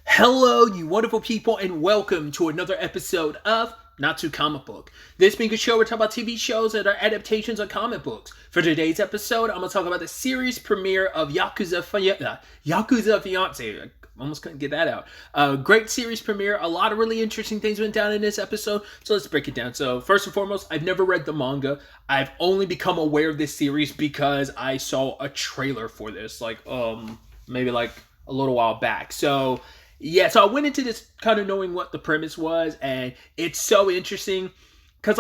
Hello, you wonderful people, and welcome to another episode of Not Too Comic Book. This being a show where we talk about TV shows that are adaptations of comic books. For today's episode, I'm going to talk about the series premiere of Yakuza Fiancé. I almost couldn't get that out. Great series premiere. A lot of really interesting things went down in this episode, so let's break it down. So first and foremost, I've never read the manga. I've only become aware of this series because I saw a trailer for this, maybe a little while back. So yeah, so I went into this kind of knowing what the premise was, and it's so interesting because,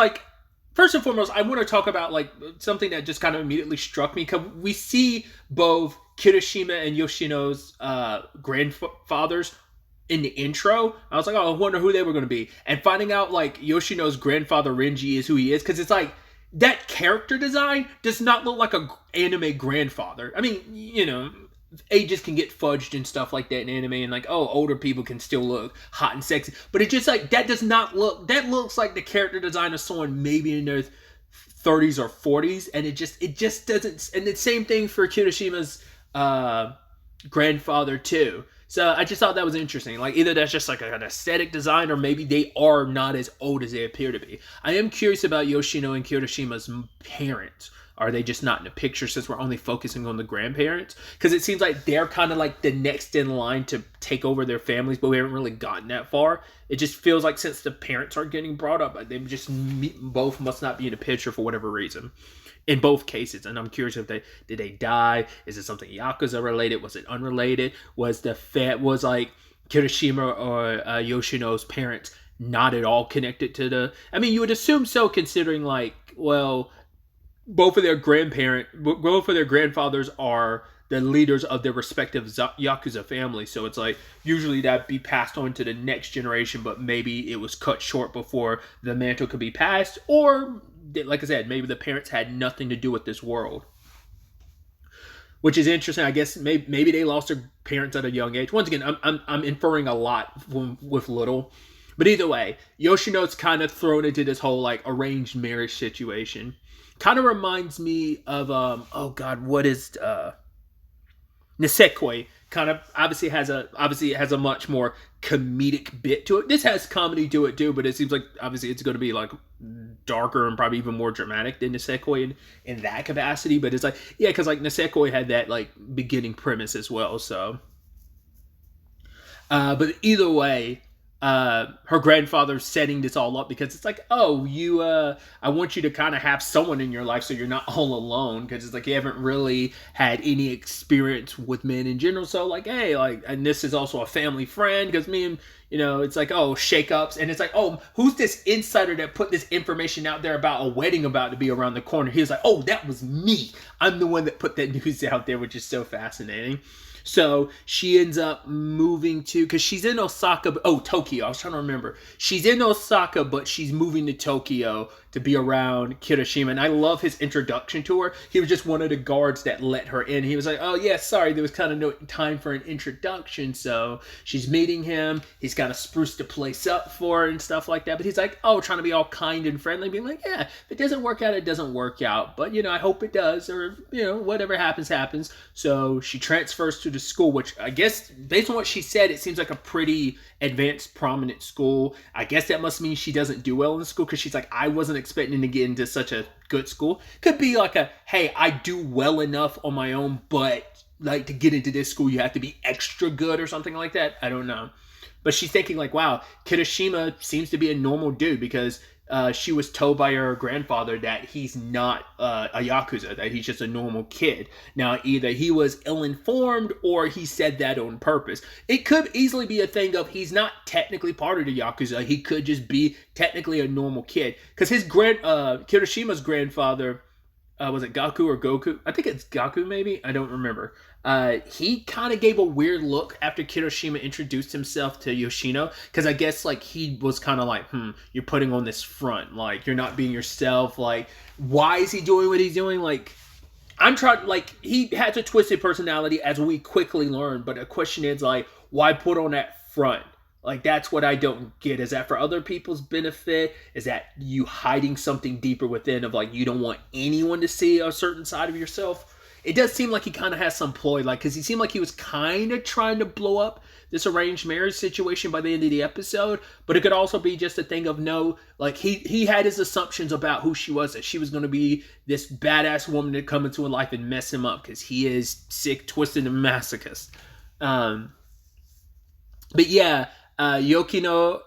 first and foremost, I want to talk about something that just kind of immediately struck me because we see both Kirishima and Yoshino's grandfathers in the intro. I was like, oh, I wonder who they were going to be, and finding out Yoshino's grandfather Renji is who he is, because it's that character design does not look like a anime grandfather. I mean, ages can get fudged and stuff like that in anime, and older people can still look hot and sexy, but it just that does not look, that looks like the character design of someone maybe in their 30s or 40s, and it just doesn't. And the same thing for Kirishima's grandfather too. So I just thought that was interesting. Either that's just an aesthetic design, or maybe they are not as old as they appear to be. I am curious about Yoshino and Kirishima's parents. Are they just not in the picture since we're only focusing on the grandparents? Because it seems like they're kind of the next in line to take over their families, but we haven't really gotten that far. It just feels like since the parents are getting brought up, they just both must not be in the picture for whatever reason. In both cases, and I'm curious if did they die? Is it something Yakuza related? Was it unrelated? Was Kirishima or Yoshino's parents not at all connected to the? I mean, you would assume so, considering both of their grandfathers are the leaders of their respective Yakuza families. So it's usually that'd be passed on to the next generation, but maybe it was cut short before the mantle could be passed, or like I said, maybe the parents had nothing to do with this world. Which is interesting. I guess maybe they lost their parents at a young age. Once again, I'm inferring a lot with little. But either way, Yoshino's kind of thrown into this whole arranged marriage situation. Kind of reminds me of what is Nisekoi? Kind of obviously it has a much more comedic bit to it. This has comedy to it too, but it seems like obviously it's going to be darker and probably even more dramatic than Nisekoi in that capacity. But it's because Nisekoi had that beginning premise as well. So, but either way, her grandfather's setting this all up because it's I want you to kind of have someone in your life so you're not all alone, because it's you haven't really had any experience with men in general. So and this is also a family friend, because me and it's shakeups, and it's who's this insider that put this information out there about a wedding about to be around the corner? He was that was me. I'm the one that put that news out there, which is so fascinating. So she ends up moving because she's in Osaka. Tokyo. I was trying to remember. She's in Osaka, but she's moving to Tokyo to be around Kirishima. And I love his introduction to her. He was just one of the guards that let her in. He was oh yeah, sorry, there was kind of no time for an introduction. So she's meeting him. He's kind of spruced the place up for her and stuff like that. But he's trying to be all kind and friendly, being yeah, if it doesn't work out, it doesn't work out. But I hope it does, or whatever happens, happens. So she transfers to the school, which I guess based on what she said, it seems like a pretty advanced, prominent school. I guess that must mean she doesn't do well in school, because she's I wasn't expecting to get into such a good school. Could be hey, I do well enough on my own, but to get into this school you have to be extra good or something like that. I don't know. But she's thinking wow, Kirishima seems to be a normal dude, because she was told by her grandfather that he's not a Yakuza, that he's just a normal kid. Now, either he was ill-informed or he said that on purpose. It could easily be a thing of he's not technically part of the Yakuza. He could just be technically a normal kid. Because his Kirishima's grandfather, was it Gaku or Goku? I think it's Gaku, maybe? I don't remember. He kind of gave a weird look after Kirishima introduced himself to Yoshino, because I guess he was kind of you're putting on this front, you're not being yourself. Why is he doing what he's doing? I'm trying, he has a twisted personality, as we quickly learn, but the question is why put on that front? That's what I don't get. Is that for other people's benefit? Is that you hiding something deeper within of you don't want anyone to see a certain side of yourself? It does seem like he kind of has some ploy, because he seemed like he was kind of trying to blow up this arranged marriage situation by the end of the episode, but it could also be just a thing of no, like he had his assumptions about who she was, that she was going to be this badass woman to come into his life and mess him up because he is sick, twisted, and masochist. But yeah, Yoshino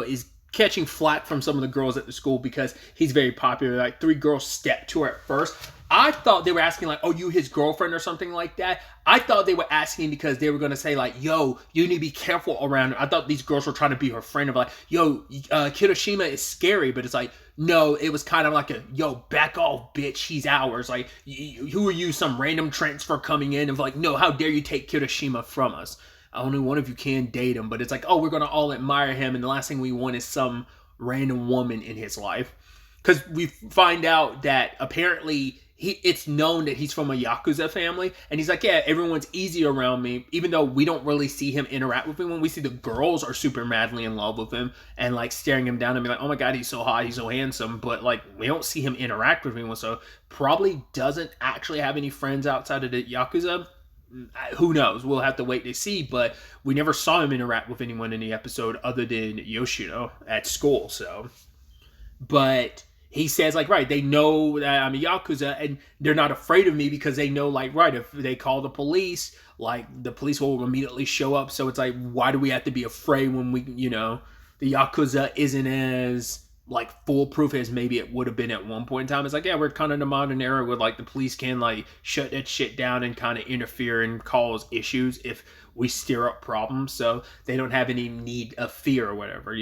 is catching flack from some of the girls at the school because he's very popular. Like 3 girls stepped to her at first. I thought they were asking like, "Oh, you his girlfriend" or something like that. I thought they were asking because they were going to say like, "Yo, you need to be careful around her." I thought these girls were trying to be her friend of like, "Yo, Kirishima is scary," but it's like, no, it was kind of like a, "Yo, back off, bitch, he's ours." Like, who are you, some random transfer coming in of like, "No, how dare you take Kirishima from us? Only one of you can date him," but it's like, oh, we're going to all admire him, and the last thing we want is some random woman in his life. Because we find out that apparently it's known that he's from a Yakuza family, and he's like, yeah, everyone's easy around me, even though we don't really see him interact with anyone. We see the girls are super madly in love with him and like staring him down and be like, "Oh my god, he's so hot, he's so handsome," but like we don't see him interact with anyone, so probably doesn't actually have any friends outside of the Yakuza. Who knows? We'll have to wait to see, but we never saw him interact with anyone in the episode other than Yoshino at school, so. But he says, like, right, they know that I'm a Yakuza, and they're not afraid of me because they know, like, right, if they call the police, like, the police will immediately show up, so it's like, why do we have to be afraid when we, the Yakuza isn't as, like, foolproof as maybe it would have been at one point in time. It's like, yeah, we're kind of in the modern era where, like, the police can, like, shut that shit down and kind of interfere and cause issues if we stir up problems, so they don't have any need of fear or whatever,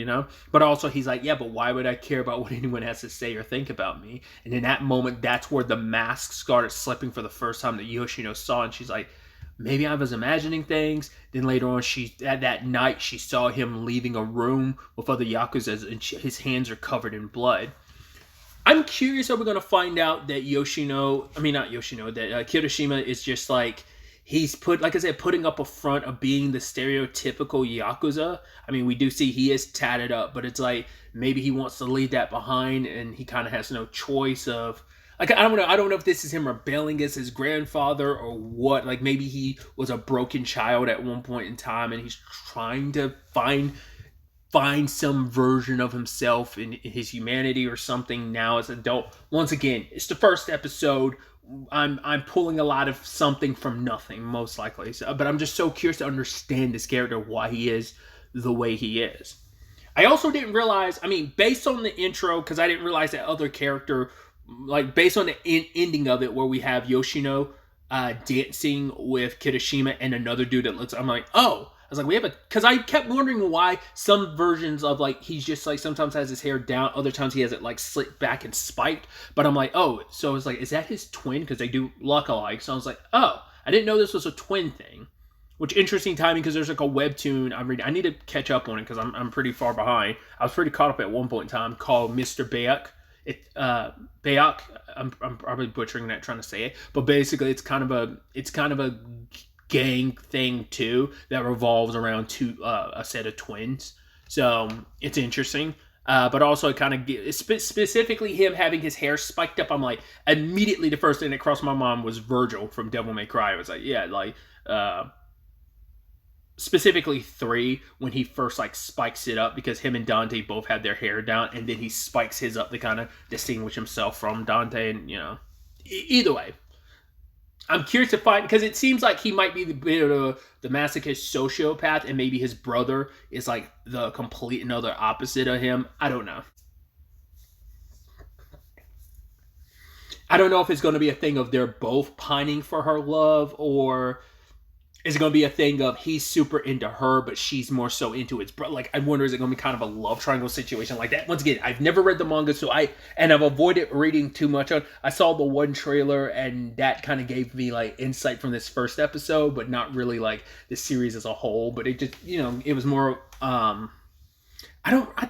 But also he's like, yeah, but why would I care about what anyone has to say or think about me? And in that moment, that's where the mask started slipping for the first time that Yoshino saw, and she's like, maybe I was imagining things. Then later on, that night, she saw him leaving a room with other Yakuzas, and his hands are covered in blood. I'm curious, are we going to find out that that Kirishima is just like, he's putting up a front of being the stereotypical Yakuza. I mean, we do see he is tatted up, but it's like, maybe he wants to leave that behind, and he kind of has no choice of, like, I don't know if this is him rebelling as his grandfather or what. Like, maybe he was a broken child at one point in time, and he's trying to find some version of himself in his humanity or something now as an adult. Once again, it's the first episode. I'm pulling a lot of something from nothing, most likely. But I'm just so curious to understand this character, why he is the way he is. I also didn't realize, based on the intro, because I didn't realize that other character, like, based on the ending of it, where we have Yoshino dancing with Kirishima and another dude that looks, I'm like, oh. I was like, because I kept wondering why some versions of, like, he's just, like, sometimes has his hair down, other times he has it, like, slicked back and spiked, but I'm like, oh, so it's like, is that his twin? Because they do look alike, so I was like, oh, I didn't know this was a twin thing, which, interesting timing, because there's, like, a webtoon I'm reading. I need to catch up on it, because I'm pretty far behind. I was pretty caught up at one point in time, called Mr. Bayek. Bayek, I'm probably butchering that, trying to say it, but basically, it's kind of a gang thing too that revolves around a set of twins, so it's interesting, but also it kind of specifically him having his hair spiked up. I'm like, immediately the first thing that crossed my mind was Virgil from Devil May Cry. I was like, yeah, like specifically 3 when he first like spikes it up, because him and Dante both had their hair down, and then he spikes his up to kind of distinguish himself from Dante, and either way, I'm curious to find, because it seems like he might be the masochist sociopath, and maybe his brother is like the complete and other opposite of him. I don't know. I don't know if it's going to be a thing of they're both pining for her love, or is it going to be a thing of he's super into her, but she's more so into his brother? Like, I wonder, is it going to be kind of a love triangle situation like that? Once again, I've never read the manga, so I've avoided reading too much on. I saw the one trailer, and that kind of gave me like insight from this first episode, but not really like the series as a whole. But it just, it was more. I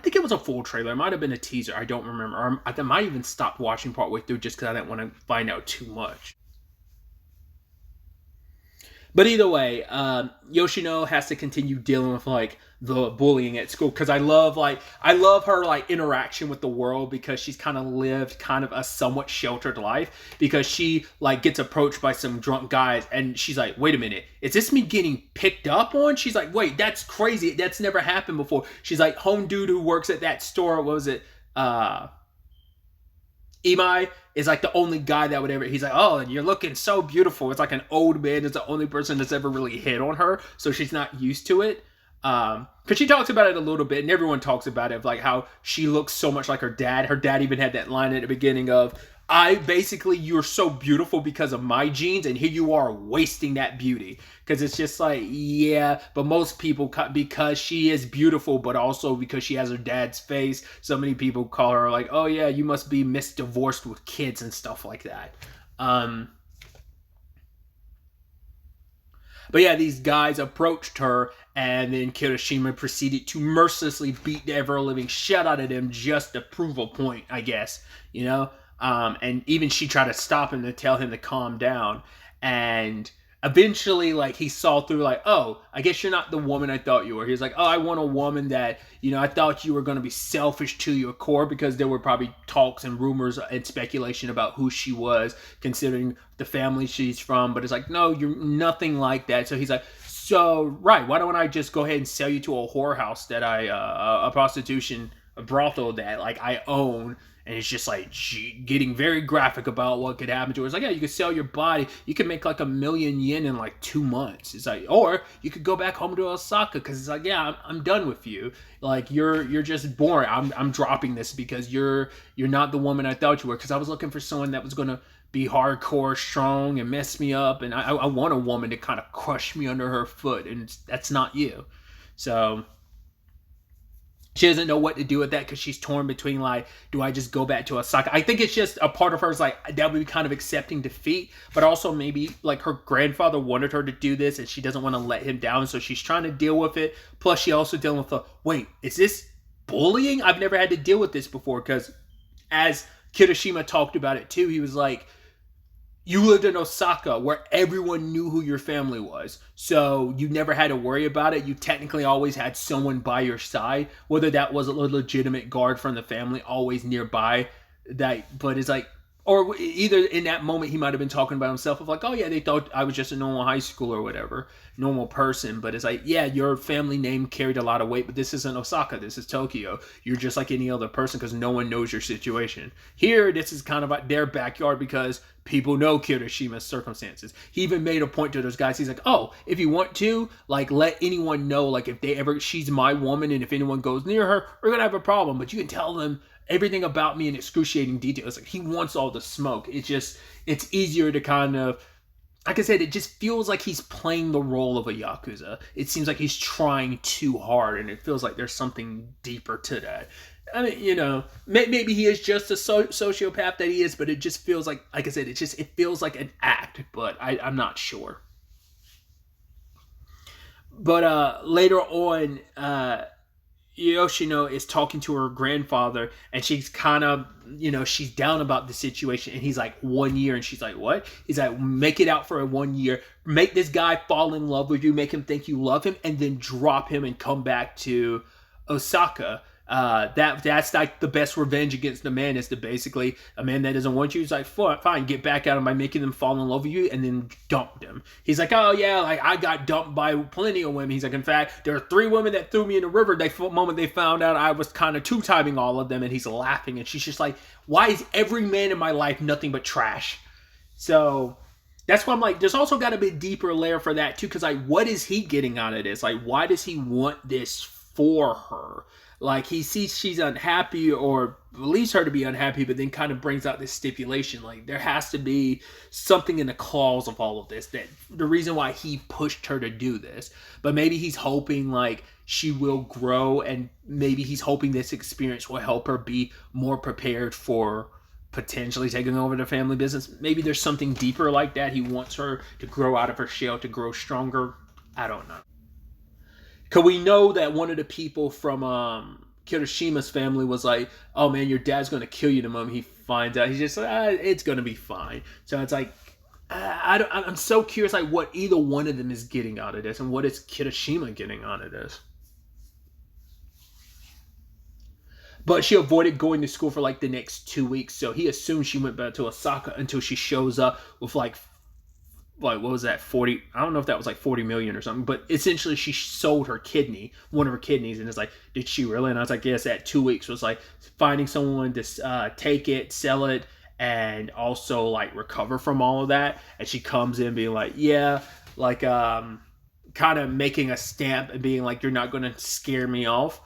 think it was a full trailer. It might have been a teaser. I don't remember. I might even stop watching partway through just because I didn't want to find out too much. But either way, Yoshino has to continue dealing with like the bullying at school because I love her like interaction with the world because she's kind of lived kind of a somewhat sheltered life because she like gets approached by some drunk guys and she's like, wait a minute, is this me getting picked up on? She's like, wait, that's crazy, that's never happened before. She's like, home dude who works at that store, what was it, Imai is like the only guy that would ever. He's like, oh, and you're looking so beautiful. It's like an old man is the only person that's ever really hit on her, so she's not used to it. Because she talks about it a little bit, and everyone talks about it, of like how she looks so much like her dad. Her dad even had that line at the beginning of, I basically, you're so beautiful because of my genes, and here you are wasting that beauty. Because it's just like, yeah, but most people, because she is beautiful, but also because she has her dad's face, so many people call her like, oh yeah, you must be misdivorced with kids and stuff like that. But yeah, these guys approached her, and then Kirishima proceeded to mercilessly beat the ever living shit out of them just to prove a point, I guess, you know? And even she tried to stop him to tell him to calm down. And eventually, like, he saw through, like, oh, I guess you're not the woman I thought you were. He's like, oh, I want a woman that, you know, I thought you were going to be selfish to your core, because there were probably talks and rumors and speculation about who she was, considering the family she's from. But it's like, no, you're nothing like that. So he's like, so, right, why don't I just go ahead and sell you to a whorehouse that a prostitution, a brothel that, like, I own. And it's just like getting very graphic about what could happen to her. It's like, yeah, you could sell your body. You could make like 1,000,000 yen in like 2 months. It's like, or you could go back home to Osaka, because it's like, yeah, I'm done with you. Like, you're just boring. I'm dropping this because you're not the woman I thought you were. Because I was looking for someone that was gonna be hardcore, strong, and mess me up. And I want a woman to kind of crush me under her foot, and that's not you. So she doesn't know what to do with that because she's torn between, like, do I just go back to Osaka? I think it's just a part of her is like, that would be kind of accepting defeat, but also maybe like her grandfather wanted her to do this and she doesn't want to let him down, so she's trying to deal with it. Plus she also dealing with the, wait, is this bullying? I've never had to deal with this before, because as Kirishima talked about it too, he was like, you lived in Osaka where everyone knew who your family was. So you never had to worry about it. You technically always had someone by your side, whether that was a legitimate guard from the family always nearby. But it's like, or either in that moment he might have been talking about himself of like, oh yeah, they thought I was just a normal high school or whatever, normal person. But it's like, yeah, your family name carried a lot of weight, but this isn't Osaka, this is Tokyo. You're just like any other person because no one knows your situation. Here, this is kind of like their backyard because people know Kirishima's circumstances. He even made a point to those guys. He's like, oh, if you want to, like, let anyone know, like, if they ever, she's my woman, and if anyone goes near her, we're gonna have a problem. But you can tell them everything about me in excruciating detail. It's like he wants all the smoke. It's easier to kind of, like I said, it just feels like he's playing the role of a Yakuza. It seems like he's trying too hard, and it feels like there's something deeper to that. I mean, you know, maybe he is just a sociopath that he is, but it just feels like I said, it feels like an act, but I'm not sure. But later on, Yoshino is talking to her grandfather, and she's kind of, you know, she's down about the situation, and he's like, 1 year, and she's like, what? He's like, make it out for a 1 year, make this guy fall in love with you, make him think you love him, and then drop him and come back to Osaka. That's like the best revenge against a man, is to basically, a man that doesn't want you, he's like, fine, get back at him by making them fall in love with you, and then dump them. He's like, oh yeah, like I got dumped by plenty of women. He's like, in fact, there are 3 women that threw me in the river. The moment they found out I was kind of 2-timing all of them, and he's laughing, and she's just like, why is every man in my life nothing but trash? So that's why I'm like, there's also got to be a deeper layer for that too, because like, what is he getting out of this? Like, why does he want this for her? Like, he sees she's unhappy or believes her to be unhappy, but then kind of brings out this stipulation. Like, there has to be something in the clause of all of this, that the reason why he pushed her to do this. But maybe he's hoping, like, she will grow, and maybe he's hoping this experience will help her be more prepared for potentially taking over the family business. Maybe there's something deeper like that. He wants her to grow out of her shell, to grow stronger. I don't know. Because we know that one of the people from Kirishima's family was like, oh man, your dad's going to kill you the moment he finds out. He's just like, it's going to be fine. So it's like, I'm so curious, like, what either one of them is getting out of this, and what is Kirishima getting out of this. But she avoided going to school for like the next 2 weeks, so he assumed she went back to Osaka until she shows up with like what was that, 40, I don't know if that was like 40 million or something, but essentially she sold her kidney, one of her kidneys, and it's like, did she really? And I was like, yes. At 2 weeks was like finding someone to take it, sell it, and also like recover from all of that. And she comes in being like, yeah, like kind of making a stamp and being like, you're not going to scare me off.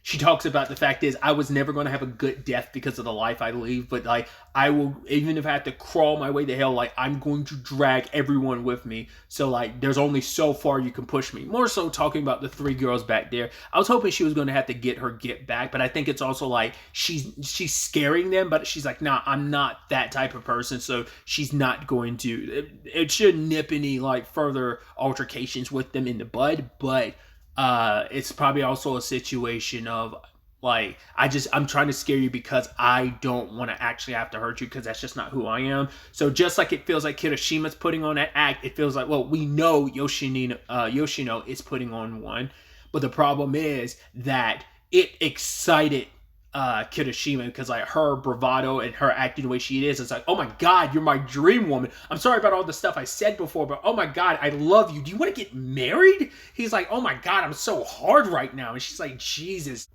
She talks about the fact is, I was never going to have a good death because of the life I lead, but like, I will, even if I have to crawl my way to hell, like, I'm going to drag everyone with me. So like, there's only so far you can push me. More so talking about the 3 girls back there. I was hoping she was going to have to get back, but I think it's also like, she's scaring them, but she's like, nah, I'm not that type of person. So she's not going to, it should nip any like further altercations with them in the bud, but it's probably also a situation of like, I'm trying to scare you because I don't want to actually have to hurt you, because that's just not who I am. So just like it feels like Kirishima's putting on that act, it feels like, well, we know Yoshino is putting on one, but the problem is that it excited Kirishima, because like her bravado and her acting the way she is, it's like, oh my god, you're my dream woman. I'm sorry about all the stuff I said before, but oh my god, I love you. Do you want to get married? He's like, oh my god, I'm so hard right now. And she's like, Jesus.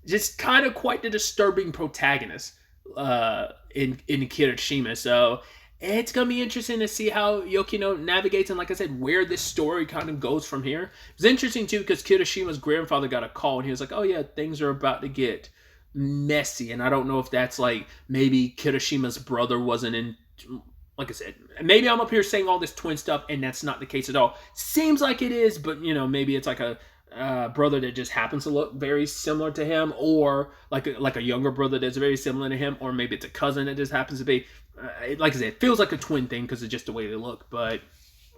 Just kind of quite the disturbing protagonist in Kirishima. So it's gonna be interesting to see how Yokino navigates, and like I said, where this story kind of goes from here. It's interesting too, because Kirishima's grandfather got a call and he was like, oh yeah, things are about to get messy. And I don't know if that's like, maybe Kirishima's brother wasn't in, like I said, maybe I'm up here saying all this twin stuff and that's not the case at all. Seems like it is, but you know, maybe it's like a brother that just happens to look very similar to him, or like a younger brother that's very similar to him, or maybe it's a cousin that just happens to be, like I said, it feels like a twin thing because of just the way they look. But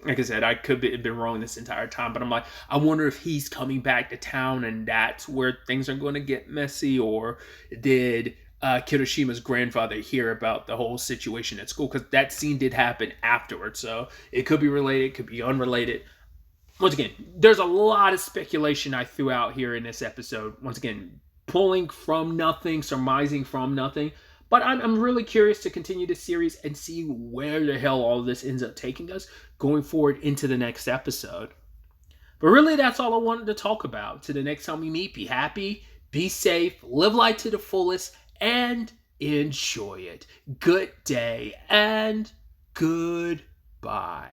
like I said, I could have been wrong this entire time, but I'm like, I wonder if he's coming back to town and that's where things are going to get messy, or did Kirishima's grandfather hear about the whole situation at school? Because that scene did happen afterwards, so it could be related, it could be unrelated. Once again, there's a lot of speculation I threw out here in this episode. Once again, pulling from nothing, surmising from nothing. But I'm really curious to continue this series and see where the hell all of this ends up taking us going forward into the next episode. But really, that's all I wanted to talk about. To the next time we meet, be happy, be safe, live life to the fullest, and enjoy it. Good day and goodbye.